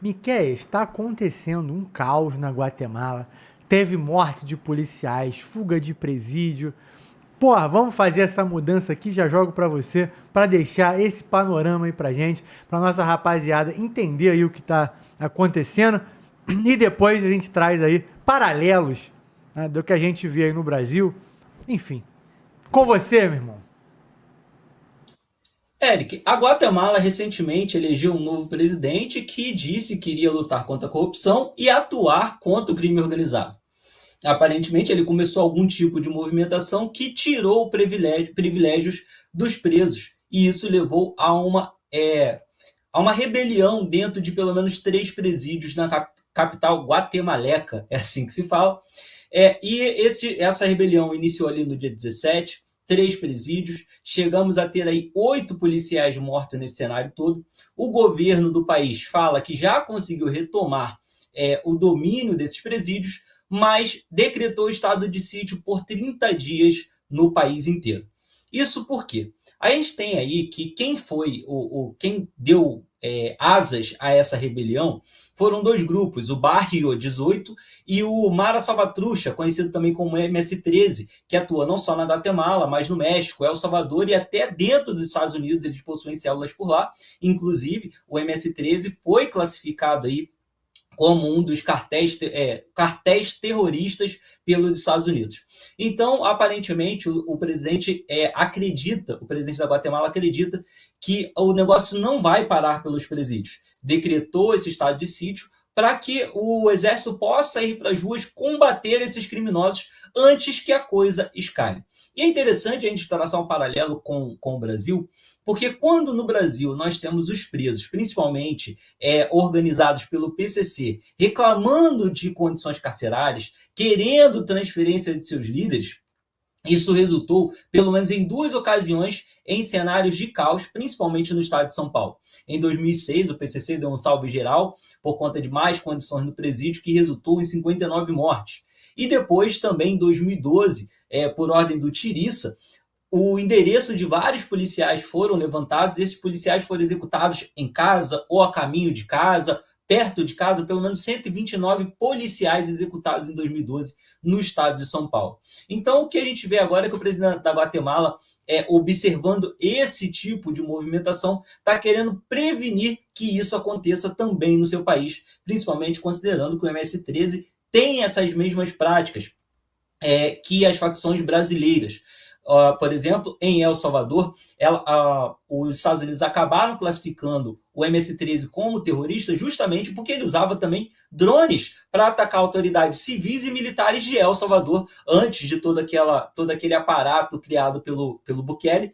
Miquéias, está acontecendo um caos na Guatemala. Teve morte de policiais, fuga de presídio. Porra, vamos fazer essa mudança aqui, já jogo pra você, pra deixar esse panorama aí pra gente, pra nossa rapaziada entender aí o que tá acontecendo. E depois a gente traz aí paralelos, né, do que a gente vê aí no Brasil. Enfim, com você, meu irmão. Eric, a Guatemala recentemente elegeu um novo presidente que disse que iria lutar contra a corrupção e atuar contra o crime organizado. Aparentemente, ele começou algum tipo de movimentação que tirou privilégios dos presos, e isso levou a uma rebelião dentro de pelo menos três presídios na capital guatemalteca, é assim que se fala. Essa rebelião iniciou ali no dia 17, três presídios, chegamos a ter aí 8 policiais mortos nesse cenário todo. O governo do país fala que já conseguiu retomar o domínio desses presídios, mas decretou estado de sítio por 30 dias no país inteiro. Isso por quê? A gente tem aí que quem deu asas a essa rebelião foram dois grupos, o Barrio 18 e o Mara Salvatrucha, conhecido também como MS-13, que atua não só na Guatemala, mas no México, El Salvador e até dentro dos Estados Unidos, eles possuem células por lá. Inclusive, o MS-13 foi classificado aí como um dos cartéis terroristas pelos Estados Unidos. Então, aparentemente, o presidente o presidente da Guatemala acredita que o negócio não vai parar pelos presídios. Decretou esse estado de sítio para que o exército possa ir para as ruas combater esses criminosos antes que a coisa escale. E é interessante a gente traçar um paralelo com o Brasil, porque quando no Brasil nós temos os presos, principalmente organizados pelo PCC, reclamando de condições carcerárias, querendo transferência de seus líderes, isso resultou, pelo menos em duas ocasiões, em cenários de caos, principalmente no estado de São Paulo. Em 2006, o PCC deu um salve geral por conta de mais condições no presídio, que resultou em 59 mortes. E depois, também em 2012, por ordem do Tiriça, o endereço de vários policiais foram levantados, e esses policiais foram executados em casa ou a caminho de casa, perto de casa, pelo menos 129 policiais executados em 2012 no estado de São Paulo. Então, o que a gente vê agora é que o presidente da Guatemala, observando esse tipo de movimentação, está querendo prevenir que isso aconteça também no seu país, principalmente considerando que o MS-13 tem essas mesmas práticas que as facções brasileiras. Por exemplo, em El Salvador, os Estados Unidos acabaram classificando o MS-13 como terrorista justamente porque ele usava também drones para atacar autoridades civis e militares de El Salvador antes de todo aquele aparato criado pelo Bukele.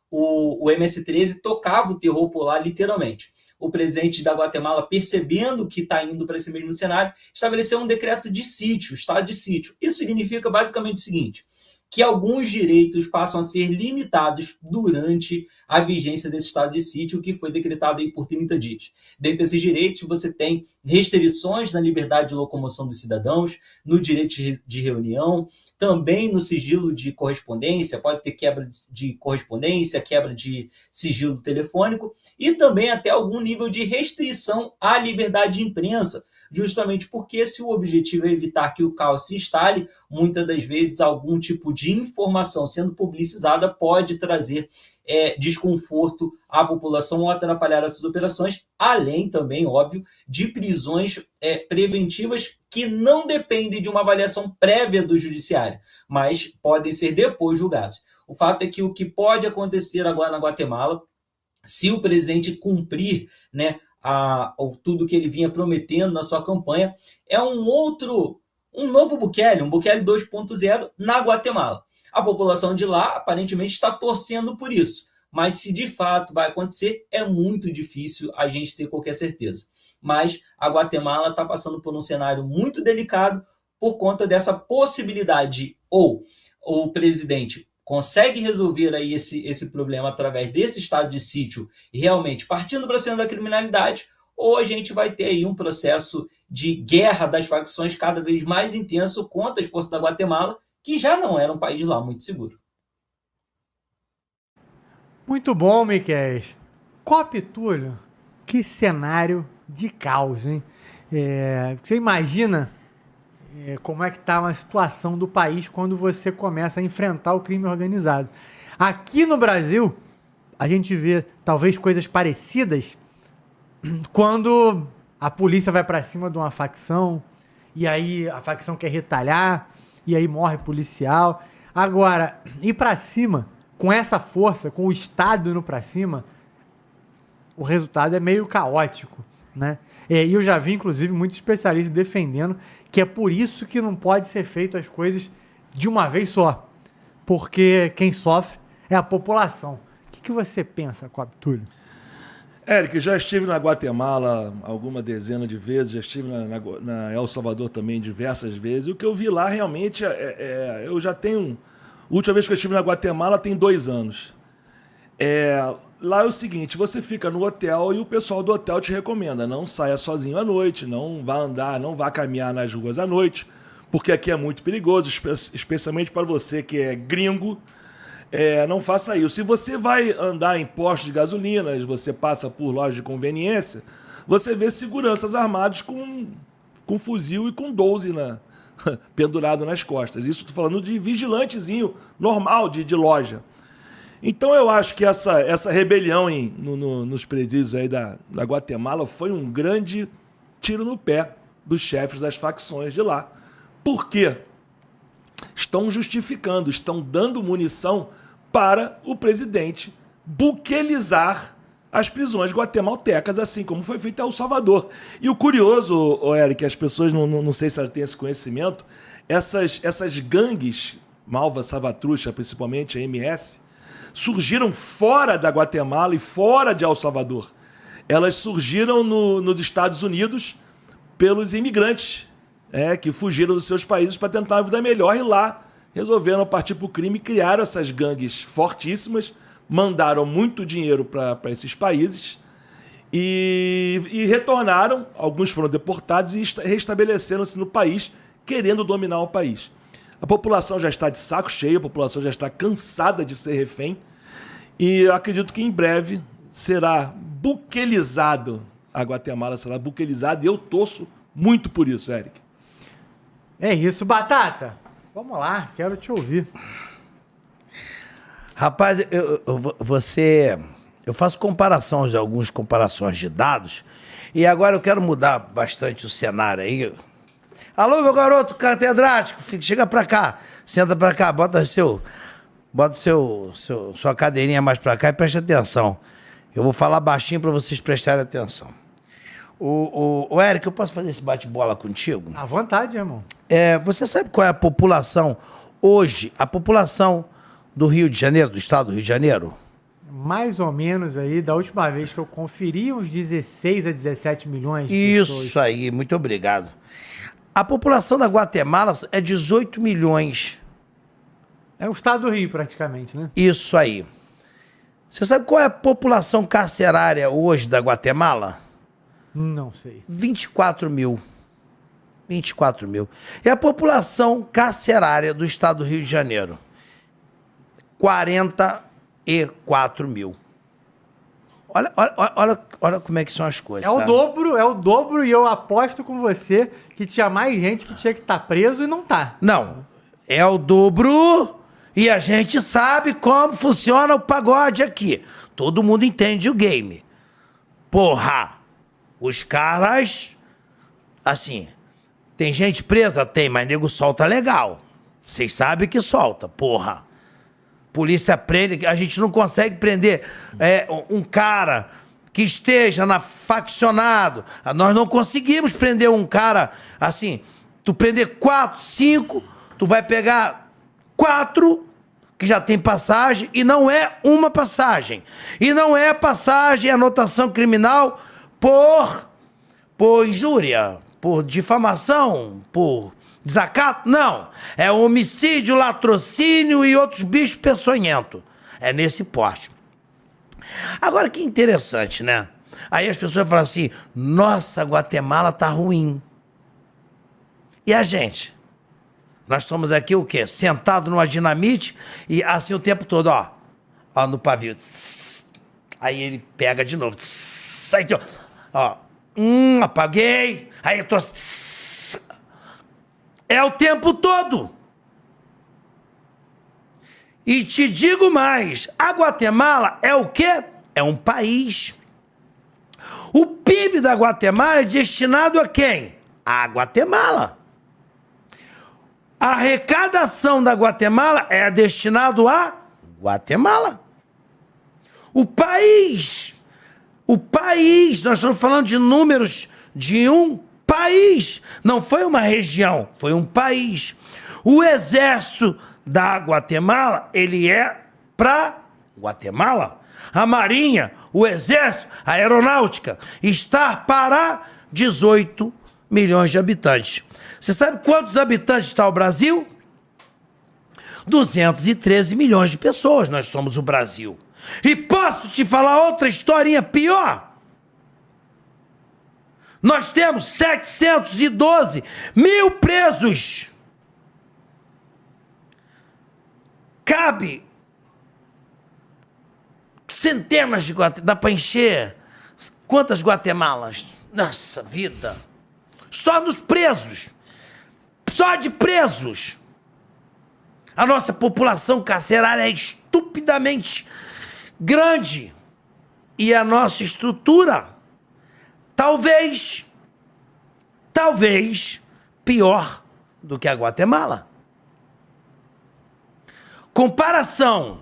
O MS-13 tocava o terror por lá literalmente. O presidente da Guatemala, percebendo que está indo para esse mesmo cenário, estabeleceu um decreto de sítio, estado de sítio. Isso significa basicamente o seguinte: que alguns direitos passam a ser limitados durante a vigência desse estado de sítio, que foi decretado aí por 30 dias. Dentre desses direitos, você tem restrições na liberdade de locomoção dos cidadãos, no direito de reunião, também no sigilo de correspondência, pode ter quebra de correspondência, quebra de sigilo telefônico, e também até algum nível de restrição à liberdade de imprensa, justamente porque, se o objetivo é evitar que o caos se instale, muitas das vezes algum tipo de informação sendo publicizada pode trazer desconforto à população ou atrapalhar essas operações, além também, óbvio, de prisões preventivas que não dependem de uma avaliação prévia do judiciário, mas podem ser depois julgados. O fato é que o que pode acontecer agora na Guatemala, se o presidente cumprir, né, tudo que ele vinha prometendo na sua campanha, é um novo Bukele, um Bukele 2.0 na Guatemala. A população de lá aparentemente está torcendo por isso, mas se de fato vai acontecer, é muito difícil a gente ter qualquer certeza. Mas a Guatemala está passando por um cenário muito delicado por conta dessa possibilidade, ou o presidente consegue resolver aí esse problema através desse estado de sítio, realmente partindo para cima da criminalidade, ou a gente vai ter aí um processo de guerra das facções cada vez mais intenso contra as forças da Guatemala, que já não era um país lá muito seguro. Muito bom, Miquel. Cop Túlio, que cenário de caos, hein? Você imagina como é que tá uma situação do país quando você começa a enfrentar o crime organizado. Aqui no Brasil, a gente vê talvez coisas parecidas quando a polícia vai pra cima de uma facção e aí a facção quer retalhar e aí morre policial. Agora, ir pra cima com essa força, com o Estado indo pra cima, o resultado é meio caótico, né? E eu já vi, inclusive, muitos especialistas defendendo que é por isso que não pode ser feito as coisas de uma vez só. Porque quem sofre é a população. O que você pensa, Coab Túlio? Éric, já estive na Guatemala alguma dezena de vezes, já estive na El Salvador também diversas vezes. E o que eu vi lá realmente eu já tenho... A última vez que eu estive na Guatemala tem 2 anos. Lá é o seguinte, você fica no hotel e o pessoal do hotel te recomenda, não saia sozinho à noite, não vá andar, não vá caminhar nas ruas à noite, porque aqui é muito perigoso, especialmente para você que é gringo, não faça isso. Se você vai andar em postos de gasolina, você passa por lojas de conveniência, você vê seguranças armados com fuzil e com 12 pendurado nas costas. Isso estou falando de vigilantezinho normal de loja. Então eu acho que essa rebelião nos presídios aí da Guatemala foi um grande tiro no pé dos chefes das facções de lá. Por quê? Estão justificando, estão dando munição para o presidente buquelizar as prisões guatemaltecas, assim como foi feito em El Salvador. E o curioso, Eric, as pessoas não sei se elas têm esse conhecimento, essas gangues, Malva Salvatrucha, principalmente a MS, surgiram fora da Guatemala e fora de El Salvador. Elas surgiram nos Estados Unidos pelos imigrantes que fugiram dos seus países para tentar uma vida melhor e lá resolveram partir para o crime e criaram essas gangues fortíssimas, mandaram muito dinheiro para esses países e retornaram, alguns foram deportados e restabeleceram-se no país, querendo dominar o país. A população já está de saco cheio, a população já está cansada de ser refém e eu acredito que em breve será buquelizado, a Guatemala será buquelizada e eu torço muito por isso, Eric. É isso, Batata. Vamos lá, quero te ouvir. Rapaz, eu faço algumas comparações de dados e agora eu quero mudar bastante o cenário aí. Alô, meu garoto catedrático, chega pra cá, senta pra cá, bota sua cadeirinha mais pra cá e preste atenção. Eu vou falar baixinho pra vocês prestarem atenção. O Eric, eu posso fazer esse bate-bola contigo? À vontade, irmão. Você sabe qual é a população hoje, a população do Rio de Janeiro, do estado do Rio de Janeiro? Mais ou menos aí, da última vez que eu conferi, uns 16 a 17 milhões de pessoas. Isso aí, muito obrigado. A população da Guatemala é 18 milhões. É o estado do Rio, praticamente, né? Isso aí. Você sabe qual é a população carcerária hoje da Guatemala? Não sei. 24 mil. 24 mil. E a população carcerária do estado do Rio de Janeiro? 44 mil. Olha como é que são as coisas. É o dobro e eu aposto com você que tinha mais gente que tinha que estar preso e não tá. Não, é o dobro e a gente sabe como funciona o pagode aqui. Todo mundo entende o game. Porra, os caras, assim, tem gente presa? Tem, mas nego solta legal. Vocês sabem que solta, porra. Polícia prende, a gente não consegue prender um cara que esteja faccionado. Nós não conseguimos prender um cara assim. Tu prender 4, 5, tu vai pegar 4 que já tem passagem e não é uma passagem. E não é passagem, anotação criminal por injúria, por difamação, por desacato? Não. É homicídio, latrocínio e outros bichos peçonhentos. É nesse porte. Agora, que interessante, né? Aí as pessoas falam assim, nossa, Guatemala tá ruim. E a gente? Nós estamos aqui o quê? Sentado numa dinamite e assim o tempo todo, ó no pavio. Aí ele pega de novo. Aí, ó. Apaguei. Aí eu tô... É o tempo todo. E te digo mais, a Guatemala é o quê? É um país. O PIB da Guatemala é destinado a quem? A Guatemala. A arrecadação da Guatemala é destinado a Guatemala. O país, nós estamos falando de números de um país. Não foi uma região, foi um país. O exército da Guatemala, ele é para Guatemala. A marinha, o exército, a aeronáutica, está para 18 milhões de habitantes. Você sabe quantos habitantes está o Brasil? 213 milhões de pessoas, nós somos o Brasil. E posso te falar outra historinha pior? Nós temos 712 mil presos. Cabe centenas de Guatemalas. Dá para encher quantas Guatemalas? Nossa vida. Só nos presos. Só de presos. A nossa população carcerária é estupidamente grande. E a nossa estrutura, talvez, pior do que a Guatemala. Comparação.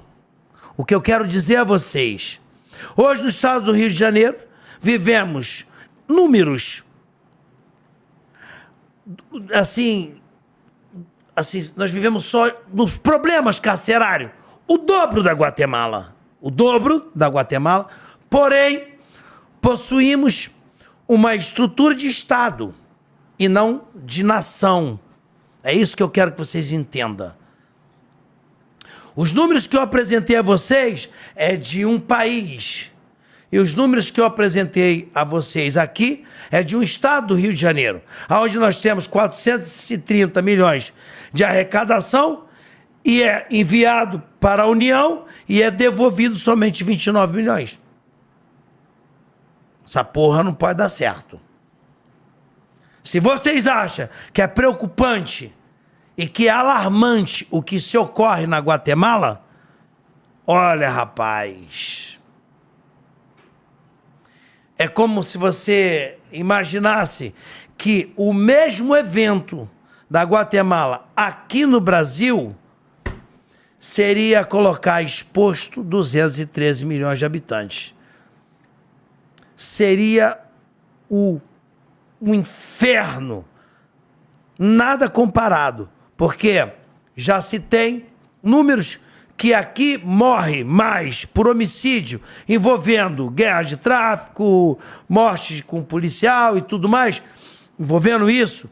O que eu quero dizer a vocês. Hoje, no estado do Rio de Janeiro, vivemos números assim, nós vivemos só nos problemas carcerários. O dobro da Guatemala. Porém, possuímos uma estrutura de Estado e não de nação. É isso que eu quero que vocês entendam. Os números que eu apresentei a vocês é de um país. E os números que eu apresentei a vocês aqui é de um estado do Rio de Janeiro, onde nós temos 430 milhões de arrecadação e é enviado para a União e é devolvido somente 29 milhões. Essa porra não pode dar certo. Se vocês acham que é preocupante e que é alarmante o que se ocorre na Guatemala, olha, rapaz, é como se você imaginasse que o mesmo evento da Guatemala aqui no Brasil seria colocar exposto 213 milhões de habitantes. Seria o inferno. Nada comparado. Porque já se tem números que aqui morre mais por homicídio envolvendo guerra de tráfico, mortes com policial e tudo mais. Envolvendo isso,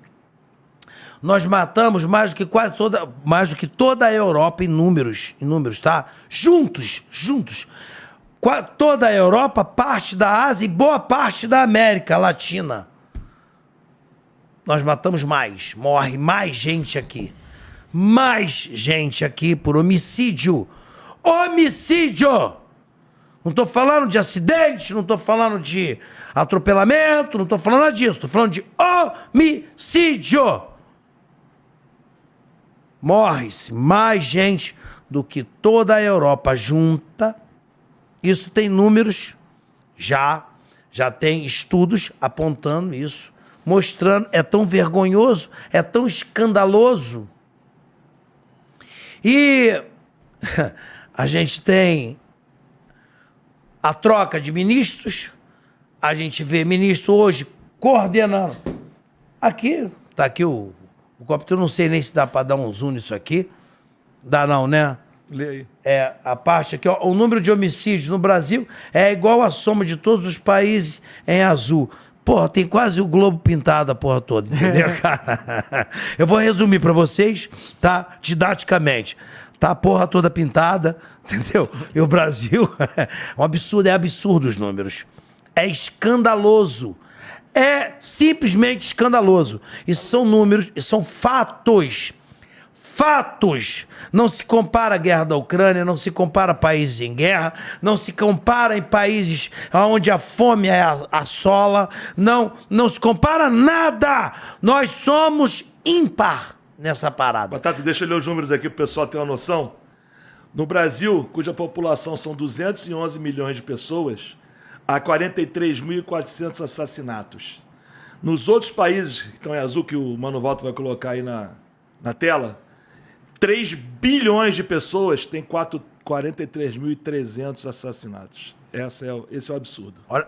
nós matamos mais do que toda a Europa em números, tá? Juntos. Toda a Europa, parte da Ásia e boa parte da América Latina. Nós matamos mais, morre mais gente aqui. Mais gente aqui por homicídio. Homicídio! Não estou falando de acidente, não estou falando de atropelamento, não estou falando nada disso. Estou falando de homicídio. Morre-se mais gente do que toda a Europa junta. Isso tem números, já tem estudos apontando isso, mostrando, é tão vergonhoso, é tão escandaloso. E a gente tem a troca de ministros, a gente vê ministro hoje coordenando. Aqui, tá aqui o copo, eu não sei nem se dá para dar um zoom nisso aqui. Dá não, né? Lê aí. É, a parte aqui, ó, o número de homicídios no Brasil é igual à soma de todos os países em azul. Porra, tem quase o globo pintado a porra toda, entendeu, cara? Eu vou resumir pra vocês, tá? Didaticamente. Tá a porra toda pintada, entendeu? E o Brasil, é absurdo os números. É escandaloso. É simplesmente escandaloso. E são números, e são fatos. fatos. Não se compara a guerra da Ucrânia, não se compara a países em guerra, não se compara em países onde a fome assola, não se compara nada. Nós somos ímpar nessa parada. Batata, deixa eu ler os números aqui pro pessoal ter uma noção. No Brasil, cuja população são 211 milhões de pessoas, há 43.400 assassinatos. Nos outros países, que estão em azul, que o Mano Walter vai colocar aí na tela, 3 bilhões de pessoas têm 43.300 assassinatos. Esse é o absurdo. Olha,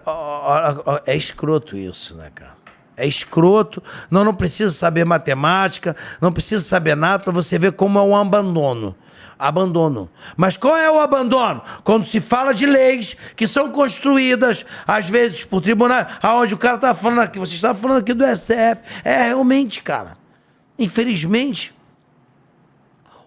é escroto isso, né, cara? É escroto. Não precisa saber matemática, não precisa saber nada para você ver como é um abandono. Abandono. Mas qual é o abandono? Quando se fala de leis que são construídas, às vezes, por tribunais, aonde o cara está falando aqui, você está falando aqui do STF. É, realmente, cara. Infelizmente,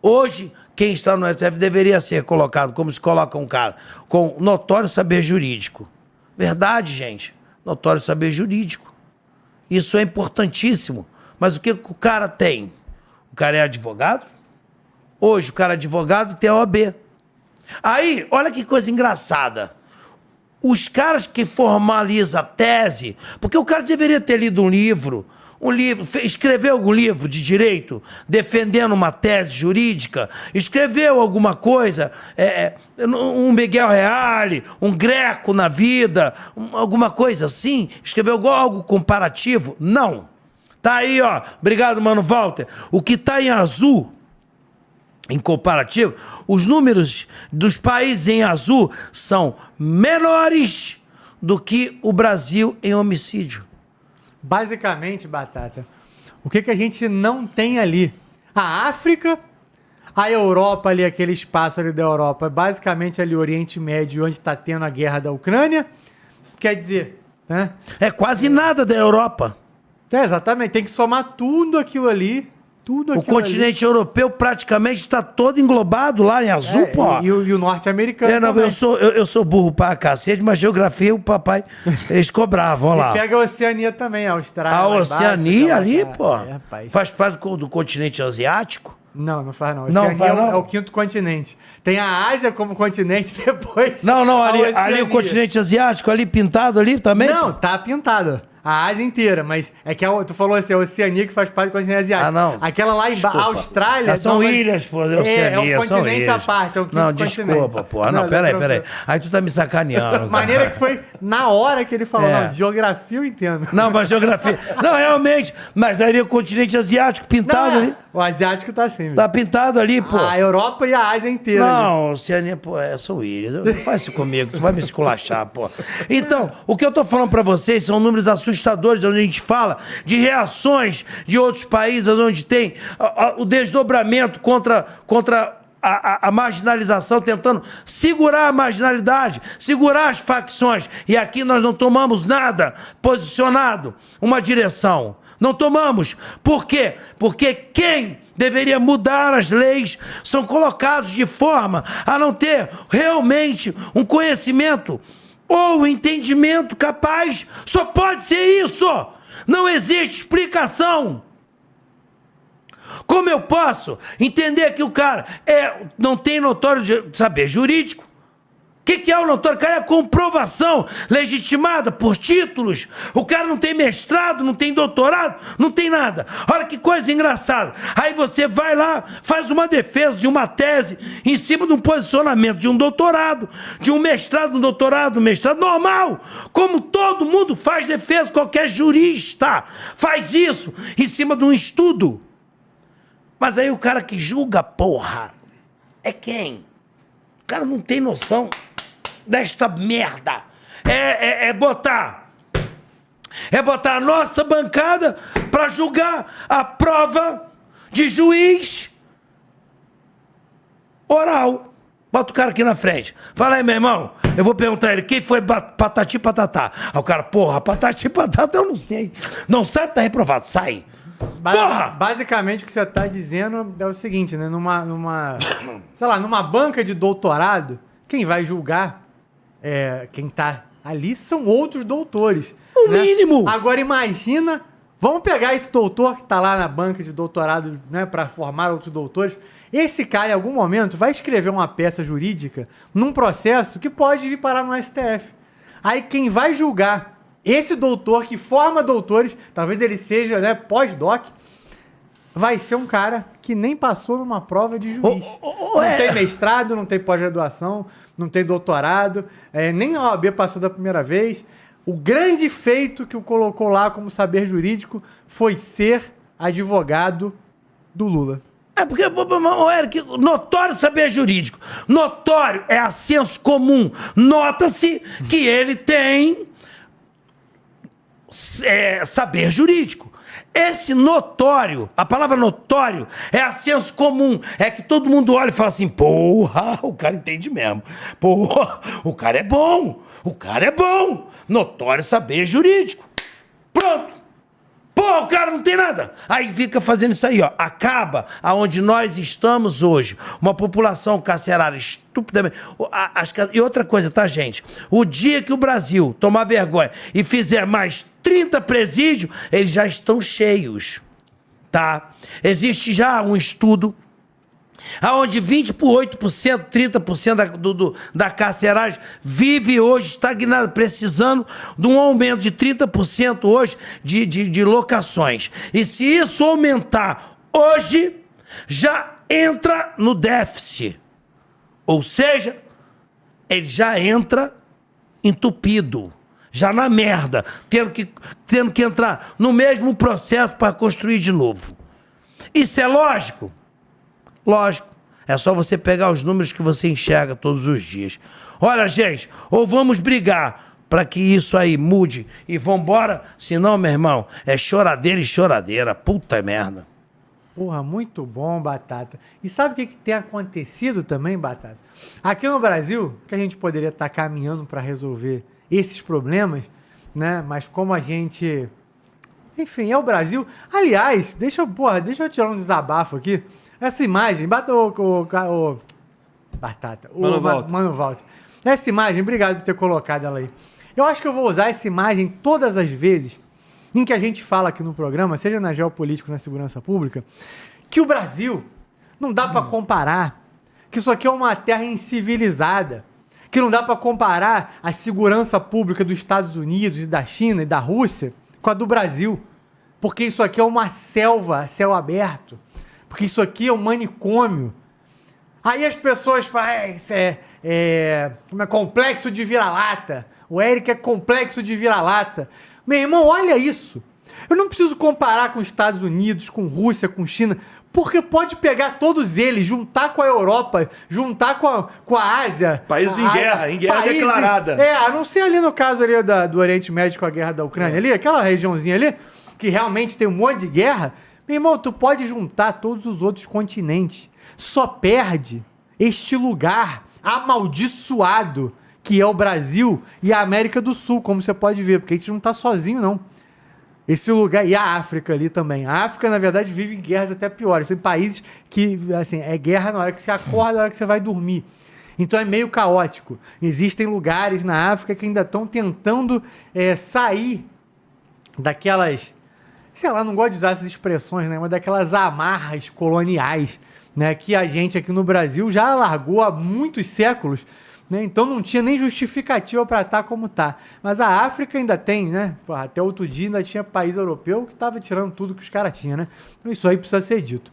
hoje, quem está no STF deveria ser colocado, como se coloca um cara, com notório saber jurídico. Verdade, gente. Notório saber jurídico. Isso é importantíssimo. Mas o que o cara tem? O cara é advogado? Hoje o cara é advogado e tem a OAB. Aí, olha que coisa engraçada. Os caras que formalizam a tese, porque o cara deveria ter lido um livro, escreveu algum livro de direito, defendendo uma tese jurídica, escreveu alguma coisa, um Miguel Reale, um Greco na vida, alguma coisa assim, escreveu algo comparativo? Não. Tá aí, ó. Obrigado, Mano Walter. O que tá em azul, em comparativo, os números dos países em azul são menores do que o Brasil em homicídio. Basicamente, Batata, o que a gente não tem ali? A África, a Europa ali, aquele espaço ali da Europa, basicamente ali o Oriente Médio, onde está tendo a guerra da Ucrânia, quer dizer, né? É quase nada da Europa. Exatamente, tem que somar tudo aquilo ali. O continente europeu praticamente está todo englobado lá em azul, pô. E o norte-americano eu sou burro pra cacete, mas geografia o papai, eles cobravam, olha lá. E pega a Oceania também, a Austrália. A Oceania ali, pô, rapaz. faz parte do continente asiático? Não faz não. Não faz não? É o quinto continente. Tem a Ásia como continente depois. Não, ali o continente asiático, ali pintado ali também? Não, tá pintado. A Ásia inteira, mas é que tu falou assim, a Oceania que faz parte do continente asiático. Ah, não. Aquela lá embaixo, a Austrália... São ilhas, pô, da Oceania, é um continente à parte, é um quinto continente. Desculpa, pô. Não, peraí. Aí tu tá me sacaneando. Maneira que foi na hora que ele falou, não, geografia eu entendo. Não, mas geografia... Não, realmente, mas aí o continente asiático pintado ali. O asiático tá assim. Tá pintado ali, pô. A Europa e a Ásia inteira. Não, ali. Oceania, pô, são ilhas. Não faz isso comigo, tu vai me esculachar, pô. Então, o que eu tô falando pra vocês são números assustadores, onde a gente fala de reações de outros países, onde tem o desdobramento contra a marginalização, tentando segurar a marginalidade, segurar as facções. E aqui nós não tomamos nada posicionado, uma direção. Não tomamos. Por quê? Porque quem deveria mudar as leis são colocados de forma a não ter realmente um conhecimento ou entendimento capaz. Só pode ser isso. Não existe explicação. Como eu posso entender que o cara não tem notório saber jurídico? O que é o notório? O cara é a comprovação legitimada por títulos. O cara não tem mestrado, não tem doutorado, não tem nada. Olha que coisa engraçada. Aí você vai lá, faz uma defesa de uma tese em cima de um posicionamento de um doutorado, de um mestrado, um mestrado normal. Como todo mundo faz defesa, qualquer jurista faz isso em cima de um estudo. Mas aí o cara que julga, porra, é quem? O cara não tem noção desta merda. É botar a nossa bancada pra julgar a prova de juiz oral. Bota o cara aqui na frente. Fala aí, meu irmão. Eu vou perguntar a ele, quem foi Patati Patatá? Aí o cara, porra, Patati Patatá eu não sei. Não sabe, tá reprovado. Sai. Basicamente o que você tá dizendo é o seguinte, né? Numa banca de doutorado, quem vai julgar quem tá ali são outros doutores. O mínimo! Agora imagina Vamos pegar esse doutor que tá lá na banca de doutorado, né, para formar outros doutores. Esse cara, em algum momento, vai escrever uma peça jurídica num processo que pode vir parar no STF. Aí quem vai julgar esse doutor que forma doutores, talvez ele seja, né, pós-doc, vai ser um cara que nem passou numa prova de juiz. Não tem mestrado, não tem pós-graduação, não tem doutorado, nem a OAB passou da primeira vez. O grande feito que o colocou lá como saber jurídico foi ser advogado do Lula. É porque, Eric, notório saber jurídico. Notório é a senso comum. Nota-se que ele tem saber jurídico. Esse notório, a palavra notório é a senso comum. É que todo mundo olha e fala assim, porra, o cara entende mesmo. Porra, o cara é bom. O cara é bom. Notório saber jurídico. Pronto. Pô, o cara não tem nada. Aí fica fazendo isso aí, ó. Acaba aonde nós estamos hoje. Uma população carcerária estupidamente... E outra coisa, tá, gente? O dia que o Brasil tomar vergonha e fizer mais 30 presídios, eles já estão cheios, tá? Existe já um estudo aonde 28%, 30% da carceragem vive hoje estagnada, precisando de um aumento de 30% hoje de locações. E se isso aumentar hoje, já entra no déficit. Ou seja, ele já entra entupido, já na merda, tendo que entrar no mesmo processo para construir de novo. Isso é lógico? Lógico, é só você pegar os números que você enxerga todos os dias. Olha, gente, ou vamos brigar para que isso aí mude e vambora, senão, meu irmão, é choradeira e choradeira, puta merda. Porra, muito bom, Batata. E sabe o que tem acontecido também, Batata? Aqui no Brasil, que a gente poderia estar caminhando para resolver esses problemas, né? Mas como a gente... Enfim, é o Brasil. Aliás, deixa eu tirar um desabafo aqui. Essa imagem, bata o Batata, Mano Walter. Essa imagem, obrigado por ter colocado ela aí. Eu acho que eu vou usar essa imagem todas as vezes em que a gente fala aqui no programa, seja na geopolítica ou na segurança pública, que o Brasil não dá para comparar, que isso aqui é uma terra incivilizada, que não dá para comparar a segurança pública dos Estados Unidos e da China e da Rússia com a do Brasil, porque isso aqui é uma selva a céu aberto. Porque isso aqui é um manicômio. Aí as pessoas falam, isso como é complexo de vira-lata. O Eric é complexo de vira-lata. Meu irmão, olha isso. Eu não preciso comparar com os Estados Unidos, com Rússia, com China, porque pode pegar todos eles, juntar com a Europa, juntar com a Ásia. Países em guerra declarada. A não ser ali no caso ali do Oriente Médio com a guerra da Ucrânia, ali, aquela regiãozinha ali, que realmente tem um monte de guerra. Meu irmão, tu pode juntar todos os outros continentes. Só perde este lugar amaldiçoado que é o Brasil e a América do Sul, como você pode ver, porque a gente não tá sozinho, não. Esse lugar, e a África ali também. A África, na verdade, vive em guerras até piores. São países que, assim, é guerra na hora que você acorda, na hora que você vai dormir. Então é meio caótico. Existem lugares na África que ainda estão tentando sair daquelas... Sei lá, não gosto de usar essas expressões, né? Mas daquelas amarras coloniais, né? Que a gente aqui no Brasil já largou há muitos séculos, né? Então não tinha nem justificativa para estar como tá. Mas a África ainda tem, né? Porra, até outro dia ainda tinha país europeu que estava tirando tudo que os caras tinham, né? Então isso aí precisa ser dito.